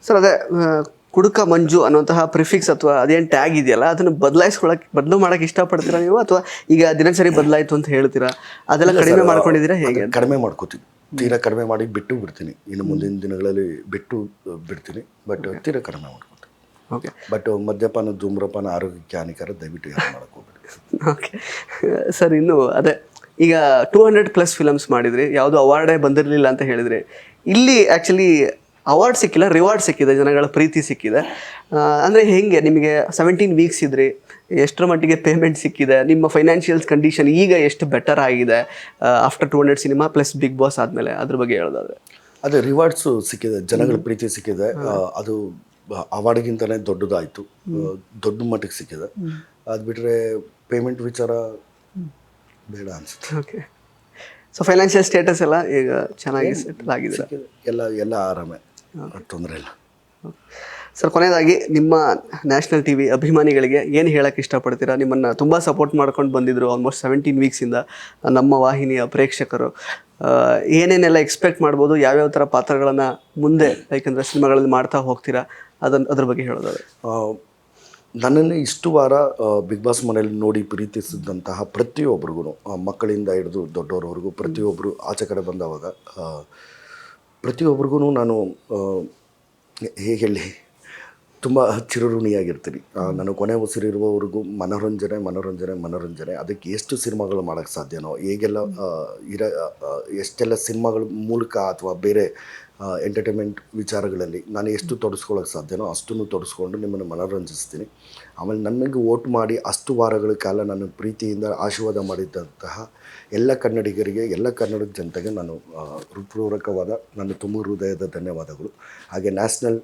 Sir ಅದೇ ಕುಡುಕ ಮಂಜು ಅನ್ನುವಂತಹ prefix ಅಥವಾ ಅದೇನು ಟ್ಯಾಗ್ ಇದೆಯಲ್ಲ ಅದನ್ನು ಬದಲು ಮಾಡೋಕೆ ಇಷ್ಟಪಡ್ತೀರಾ ನೀವು, ಅಥವಾ ಈಗ ದಿನಚರಿ ಬದಲಾಯಿತು ಅಂತ ಹೇಳ್ತೀರಾ, ಅದೆಲ್ಲ ಕಡಿಮೆ ಮಾಡ್ಕೊಂಡಿದ್ದೀರಾ ಹೇಗೆ? ಕಡಿಮೆ ಮಾಡ್ಕೋತೀನಿ, ತೀರಾ ಕಡಿಮೆ ಮಾಡಿ ಬಿಟ್ಟು ಬಿಡ್ತೀನಿ. ಇನ್ನು ಮುಂದಿನ ದಿನಗಳಲ್ಲಿ ಬಿಟ್ಟು ಬಿಡ್ತೀನಿ, ಬಟ್ ತೀರಾ ಕಡಿಮೆ ಮಾಡ್ಕೋತೀನಿ. ಓಕೆ. ಬಟ್ ಮದ್ಯಪಾನ ಧೂಮ್ರಪಾನ ಆರೋಗ್ಯಕ್ಕೆ ಹಾನಿಕರ, ದಯವಿಟ್ಟು ಯಾರು ಮಾಡ್ಕೋಬೇಡಿ. ಓಕೆ ಸರ್, ಇನ್ನು ಅದೇ ಈಗ 200+ ಫಿಲಮ್ಸ್ ಮಾಡಿದ್ರಿ, ಯಾವುದು ಅವಾರ್ಡೇ ಬಂದಿರಲಿಲ್ಲ ಅಂತ ಹೇಳಿದ್ರಿ. ಇಲ್ಲಿ ಆ್ಯಕ್ಚುಲಿ ಅವಾರ್ಡ್ ಸಿಕ್ಕಿಲ್ಲ, ರಿವಾರ್ಡ್ ಸಿಕ್ಕಿದೆ, ಜನಗಳ ಪ್ರೀತಿ ಸಿಕ್ಕಿದೆ. ಅಂದರೆ ಹೇಗೆ ನಿಮಗೆ 17 ವೀಕ್ಸ್ ಇದ್ರಿ, ಎಷ್ಟರ ಮಟ್ಟಿಗೆ ಪೇಮೆಂಟ್ ಸಿಕ್ಕಿದೆ, ನಿಮ್ಮ ಫೈನಾನ್ಷಿಯಲ್ಸ್ ಕಂಡೀಷನ್ ಈಗ ಎಷ್ಟು ಬೆಟರ್ ಆಗಿದೆ after 200 cinema plus Bigg Boss ಆದಮೇಲೆ, ಅದ್ರ ಬಗ್ಗೆ ಹೇಳೋದಾದ್ರೆ? ಅದೇ ರಿವಾರ್ಡ್ಸು ಸಿಕ್ಕಿದೆ, ಜನಗಳ ಪ್ರೀತಿ ಸಿಕ್ಕಿದೆ. ಅದು ಅವಾರ್ಡ್ಗಿಂತಲೇ ದೊಡ್ಡದಾಯಿತು, ದೊಡ್ಡ ಮಟ್ಟಿಗೆ ಸಿಕ್ಕಿದೆ. ಅದು ಬಿಟ್ಟರೆ ಪೇಮೆಂಟ್ ವಿಚಾರ ಬೇಡ ಅನಿಸುತ್ತೆ. ಓಕೆ. ಸೊ ಫೈನಾನ್ಷಿಯಲ್ ಸ್ಟೇಟಸ್ ಎಲ್ಲ ಈಗ ಚೆನ್ನಾಗಿ ಸೆಟಲ್ ಆಗಿದೆ, ಎಲ್ಲ ಆರಾಮೇ, ತೊಂದರೆ ಇಲ್ಲ. ಸರ್ ಕೊನೆಯದಾಗಿ ನಿಮ್ಮ ನ್ಯಾಷನಲ್ ಟಿವಿ ಅಭಿಮಾನಿಗಳಿಗೆ ಏನು ಹೇಳಕ್ಕೆ ಇಷ್ಟಪಡ್ತೀರಾ? ನಿಮ್ಮನ್ನು ತುಂಬ ಸಪೋರ್ಟ್ ಮಾಡ್ಕೊಂಡು ಬಂದಿದ್ದರು ಆಲ್ಮೋಸ್ಟ್ 17 ವೀಕ್ಸಿಂದ ನಮ್ಮ ವಾಹಿನಿಯ ಪ್ರೇಕ್ಷಕರು. ಏನೇನೆಲ್ಲ ಎಕ್ಸ್ಪೆಕ್ಟ್ ಮಾಡ್ಬೋದು, ಯಾವ್ಯಾವ ಥರ ಪಾತ್ರಗಳನ್ನು ಮುಂದೆ ಯಾಕೆಂದರೆ ಸಿನಿಮಾಗಳಲ್ಲಿ ಮಾಡ್ತಾ ಹೋಗ್ತೀರಾ, ಅದ್ರ ಬಗ್ಗೆ ಹೇಳೋದಾದ್ರೆ? ನನ್ನನ್ನು ಇಷ್ಟು ವಾರ ಬಿಗ್ ಬಾಸ್ ಮನೆಯಲ್ಲಿ ನೋಡಿ ಪ್ರೀತಿಸಿದಂತಹ ಪ್ರತಿಯೊಬ್ಬರಿಗೂ, ಮಕ್ಕಳಿಂದ ಹಿಡಿದು ದೊಡ್ಡವರವರೆಗೂ ಪ್ರತಿಯೊಬ್ಬರು ಆಚೆ ಕಡೆ ಬಂದವಾಗ ಪ್ರತಿಯೊಬ್ಬರಿಗೂ ನಾನು ಹೇಗೆ ಹೇಳಿ, ತುಂಬ ಚಿರಋಣಿಯಾಗಿರ್ತೀನಿ. ನಾನು ಕೊನೆ ಉಸಿರಿರುವವರೆಗೂ ಮನೋರಂಜನೆ ಅದಕ್ಕೆ ಎಷ್ಟು ಸಿನಿಮಾಗಳು ಮಾಡೋಕ್ಕೆ ಸಾಧ್ಯನೋ, ಹೇಗೆಲ್ಲ ಎಷ್ಟೆಲ್ಲ ಸಿನಿಮಾಗಳ ಮೂಲಕ ಅಥವಾ ಬೇರೆ ಎಂಟರ್ಟೈನ್ಮೆಂಟ್ ವಿಚಾರಗಳಲ್ಲಿ ನಾನು ಎಷ್ಟು ತೊಡಸ್ಕೊಳ್ಳೋಕ್ಕೆ ಸಾಧ್ಯನೋ ಅಷ್ಟನ್ನು ತೊಡಸ್ಕೊಂಡು ನಿಮ್ಮನ್ನು ಮನೋರಂಜಿಸ್ತೀನಿ. ಆಮೇಲೆ ನನಗೆ ವೋಟ್ ಮಾಡಿ ಅಷ್ಟು ವಾರಗಳ ಕಾಲ ನಾನು ಪ್ರೀತಿಯಿಂದ ಆಶೀರ್ವಾದ ಮಾಡಿದಂತಹ ಎಲ್ಲ ಕನ್ನಡಿಗರಿಗೆ, ಎಲ್ಲ ಕನ್ನಡ ಜನತೆಗೆ ನಾನು ಹೃತ್ಪೂರ್ವಕವಾದ ನನ್ನ ತುಂಬ ಹೃದಯದ ಧನ್ಯವಾದಗಳು. ಹಾಗೆ ನ್ಯಾಷನಲ್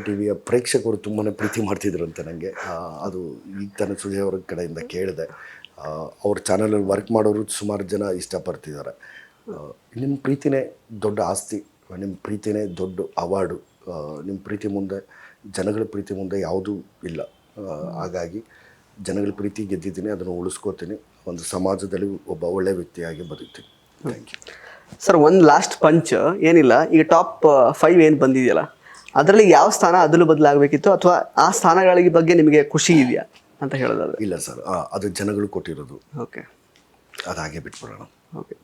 ಟಿವಿಯ ಪ್ರೇಕ್ಷಕರು ತುಂಬಾ ಪ್ರೀತಿ ಮಾಡ್ತಿದ್ರಂತೆ ನನಗೆ. ಅದು ಈಗ ತಾನೇ ಸುಜಯ್ ಅವ್ರ ಕಡೆಯಿಂದ ಕೇಳಿದೆ. ಅವ್ರ ಚಾನಲಲ್ಲಿ ವರ್ಕ್ ಮಾಡೋರು ಸುಮಾರು ಜನ ಇಷ್ಟಪಡ್ತಿದ್ದಾರೆ. ನಿಮ್ಮ ಪ್ರೀತಿನೇ ದೊಡ್ಡ ಆಸ್ತಿ, ನಿಮ್ಮ ಪ್ರೀತಿನೇ ದೊಡ್ಡ ಅವಾರ್ಡು. ನಿಮ್ಮ ಪ್ರೀತಿ ಮುಂದೆ, ಜನಗಳ ಪ್ರೀತಿ ಮುಂದೆ ಯಾವುದೂ ಇಲ್ಲ. ಹಾಗಾಗಿ ಜನಗಳ ಪ್ರೀತಿ ಗೆದ್ದಿದ್ದೀನಿ, ಅದನ್ನು ಉಳಿಸ್ಕೋತೀನಿ. ಒಂದು ಸಮಾಜದಲ್ಲಿ ಒಬ್ಬ ಒಳ್ಳೆಯ ವ್ಯಕ್ತಿಯಾಗಿ ಬದುಕ್ತೀನಿ. Thank you sir. ಒಂದು ಲಾಸ್ಟ್ ಪಂಚ್ ಏನಿಲ್ಲ, ಈಗ ಟಾಪ್ 5 ಏನು ಬಂದಿದೆಯಲ್ಲ ಅದರಲ್ಲಿ ಯಾವ ಸ್ಥಾನ ಅದಲು ಬದಲಾಗಬೇಕಿತ್ತು, ಅಥವಾ ಆ ಸ್ಥಾನಗಳ ಬಗ್ಗೆ ನಿಮಗೆ ಖುಷಿ ಇದೆಯಾ ಅಂತ ಹೇಳೋದಾದ್ರೆ? ಇಲ್ಲ ಸರ್, ಅದು ಜನಗಳು ಕೊಟ್ಟಿರೋದು. ಓಕೆ, ಅದು ಹಾಗೆ ಬಿಟ್ಬಿಡೋಣ. ಓಕೆ.